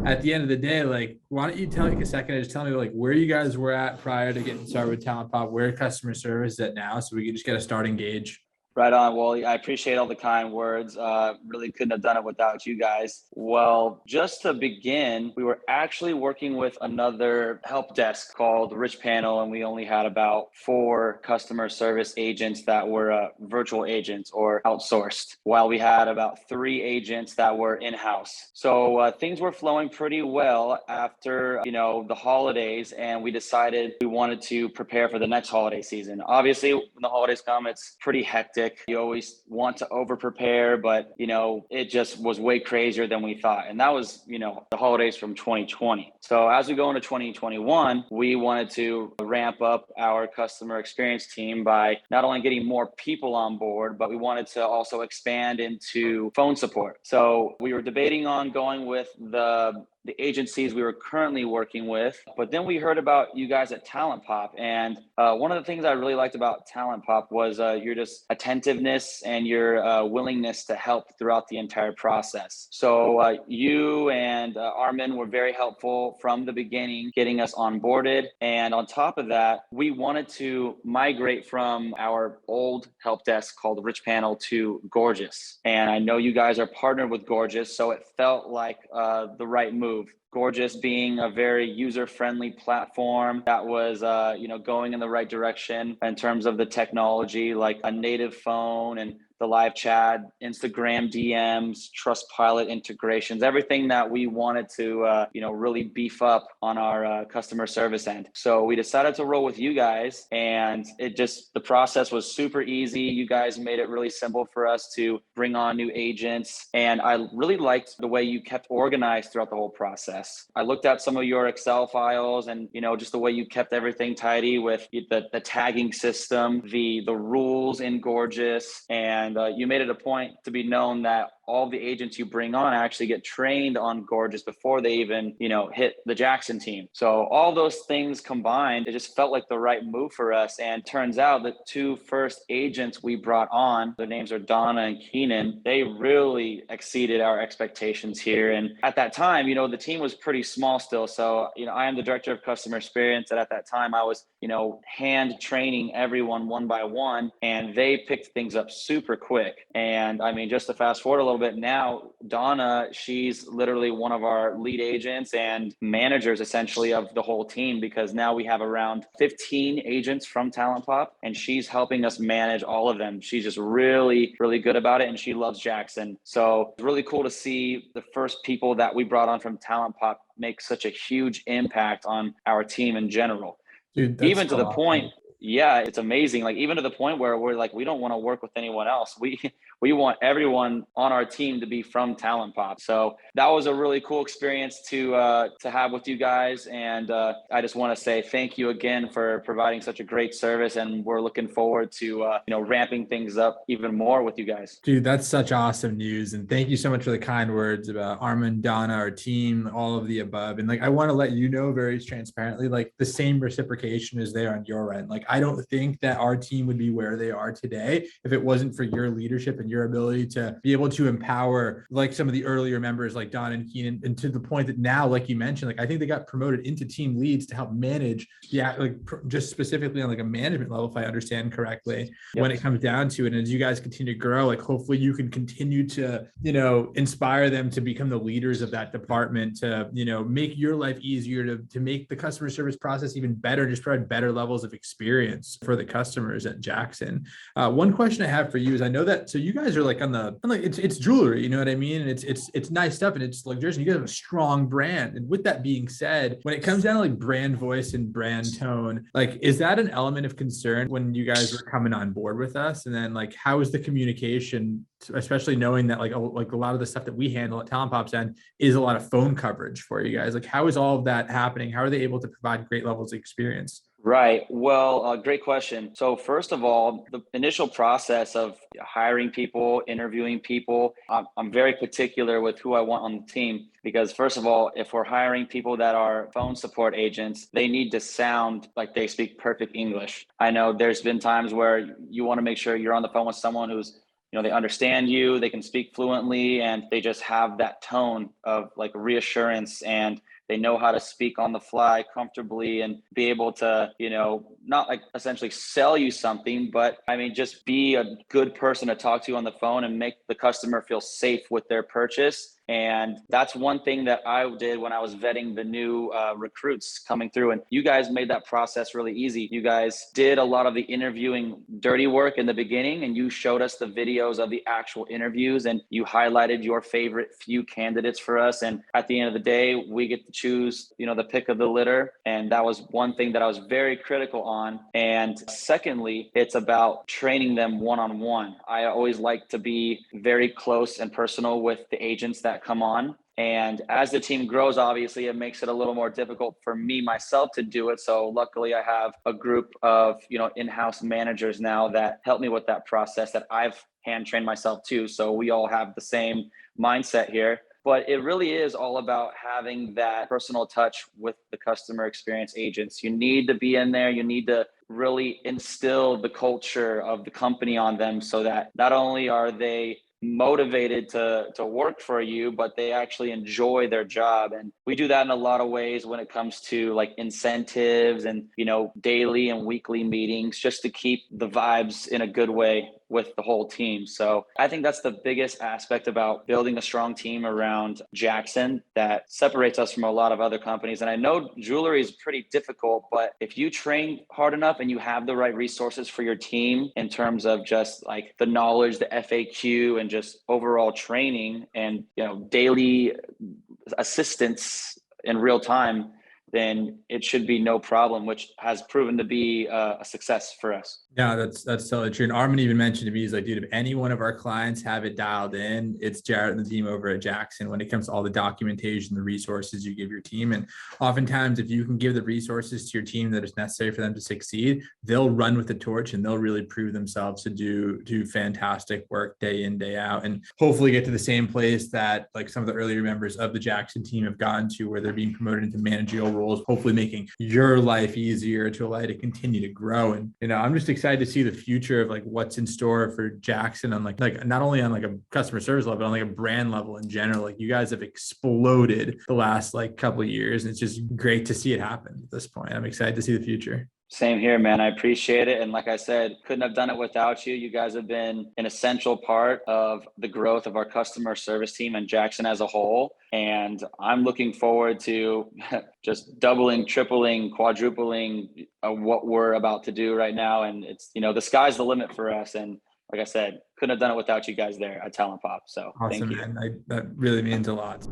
at the end of the day, like, why don't you take a second and just tell me like where you guys were at prior to getting started with Talent Pop, where customer service is at now, so we can just get a starting gauge. Right on, Wally. I appreciate all the kind words. Really couldn't have done it without you guys. Well, just to begin, we were actually working with another help desk called Rich Panel, and we only had about 4 customer service agents that were virtual agents or outsourced, while we had about 3 agents that were in-house. So things were flowing pretty well after, the holidays, and we decided we wanted to prepare for the next holiday season. Obviously, when the holidays come, it's pretty hectic. You always want to over prepare, but it just was way crazier than we thought. And that was, the holidays from 2020. So as we go into 2021, we wanted to ramp up our customer experience team by not only getting more people on board, but we wanted to also expand into phone support. So we were debating on going with the agencies we were currently working with. But then we heard about you guys at TalentPop. And one of the things I really liked about TalentPop was your just attentiveness and your willingness to help throughout the entire process. So you and Armin were very helpful from the beginning, getting us onboarded. And on top of that, we wanted to migrate from our old help desk called Rich Panel to Gorgias. And I know you guys are partnered with Gorgias, so it felt like the right move. Gorgias being a very user-friendly platform that was, going in the right direction in terms of the technology, like a native phone and the live chat, Instagram DMs, Trustpilot integrations, everything that we wanted to, really beef up on our customer service end. So we decided to roll with you guys, and the process was super easy. You guys made it really simple for us to bring on new agents. And I really liked the way you kept organized throughout the whole process. I looked at some of your Excel files and, just the way you kept everything tidy with the tagging system, the rules in Gorgias, and you made it a point to be known that all the agents you bring on actually get trained on Gorgias before they even, hit the Jaxxon team. So all those things combined, it just felt like the right move for us. And turns out the 2 first agents we brought on, their names are Donna and Keenan, they really exceeded our expectations here. And at that time, the team was pretty small still. So, I am the director of customer experience. And at that time I was, hand training everyone one by one, and they picked things up super quick. And I mean, just to fast forward a little bit now, Donna, she's literally one of our lead agents and managers essentially of the whole team, because now we have around 15 agents from TalentPop, and she's helping us manage all of them. She's just really, really good about it, and she loves Jaxxon. So it's really cool to see the first people that we brought on from TalentPop make such a huge impact on our team in general. Dude, that's Even to so the awesome. point, yeah, it's amazing. Like even to the point where we're like, we don't want to work with anyone else. We want everyone on our team to be from TalentPop. So that was a really cool experience to have with you guys. And I just want to say thank you again for providing such a great service. And we're looking forward to ramping things up even more with you guys. Dude, that's such awesome news. And thank you so much for the kind words about Armin, Donna, our team, all of the above. And like, I want to let you know very transparently, like the same reciprocation is there on your end. Like, I don't think that our team would be where they are today if it wasn't for your leadership and your ability to be able to empower like some of the earlier members like Don and Keenan, and to the point that now, like you mentioned, like I think they got promoted into team leads to help manage just specifically on like a management level, if I understand correctly, when it comes down to it. And as you guys continue to grow, like hopefully you can continue to, inspire them to become the leaders of that department, to, make your life easier, to make the customer service process even better, just provide better levels of experience for the customers at Jaxxon. One question I have for you is, I know that, so you guys are like it's jewelry, you know what I mean? And it's nice stuff, and it's luxurious. You guys have a strong brand. And with that being said, when it comes down to like brand voice and brand tone, like, is that an element of concern when you guys were coming on board with us? And then like, how is the communication, especially knowing that like a lot of the stuff that we handle at TalentPop's end is a lot of phone coverage for you guys? Like, how is all of that happening? How are they able to provide great levels of experience? Right. Well, great question. So first of all, the initial process of hiring people, interviewing people, I'm very particular with who I want on the team, because first of all, if we're hiring people that are phone support agents, they need to sound like they speak perfect English. I know there's been times where you want to make sure you're on the phone with someone who's they understand you, they can speak fluently, and they just have that tone of like reassurance, and they know how to speak on the fly comfortably and be able to, not like essentially sell you something, but I mean, just be a good person to talk to on the phone and make the customer feel safe with their purchase. And that's one thing that I did when I was vetting the new recruits coming through. And you guys made that process really easy. You guys did a lot of the interviewing dirty work in the beginning, and you showed us the videos of the actual interviews, and you highlighted your favorite few candidates for us. And at the end of the day, we get to choose, the pick of the litter. And that was one thing that I was very critical on. And secondly, it's about training them one-on-one. I always like to be very close and personal with the agents that come on. And as the team grows, obviously, it makes it a little more difficult for me myself to do it. So luckily, I have a group of, in-house managers now that help me with that process that I've hand trained myself too. So we all have the same mindset here. But it really is all about having that personal touch with the customer experience agents. You need to be in there. You need to really instill the culture of the company on them so that not only are they motivated to work for you, but they actually enjoy their job. And we do that in a lot of ways when it comes to like incentives and, daily and weekly meetings, just to keep the vibes in a good way with the whole team. So I think that's the biggest aspect about building a strong team around Jaxxon that separates us from a lot of other companies. And I know jewelry is pretty difficult, but if you train hard enough and you have the right resources for your team in terms of just like the knowledge, the FAQ, and just overall training and, daily assistance in real time, then it should be no problem, which has proven to be a success for us. Yeah, that's totally true. And Armin even mentioned to me, he's like, dude, if any one of our clients have it dialed in, it's Jared and the team over at Jaxxon when it comes to all the documentation, the resources you give your team. And oftentimes, if you can give the resources to your team that is necessary for them to succeed, they'll run with the torch and they'll really prove themselves to do fantastic work day in, day out, and hopefully get to the same place that like some of the earlier members of the Jaxxon team have gotten to, where they're being promoted into managerial roles, hopefully making your life easier to allow you to continue to grow. And, I'm just excited to see the future of like what's in store for Jaxxon on like not only on like a customer service level, but on like a brand level in general. Like you guys have exploded the last like couple of years, and it's just great to see it happen at this point. I'm excited to see the future. Same here, man. I appreciate it. And like I said, couldn't have done it without you. You guys have been an essential part of the growth of our customer service team and Jaxxon as a whole. And I'm looking forward to just doubling, tripling, quadrupling what we're about to do right now. And it's, the sky's the limit for us. And like I said, couldn't have done it without you guys there at TalentPop. So Awesome, thank you. man. That really means a lot.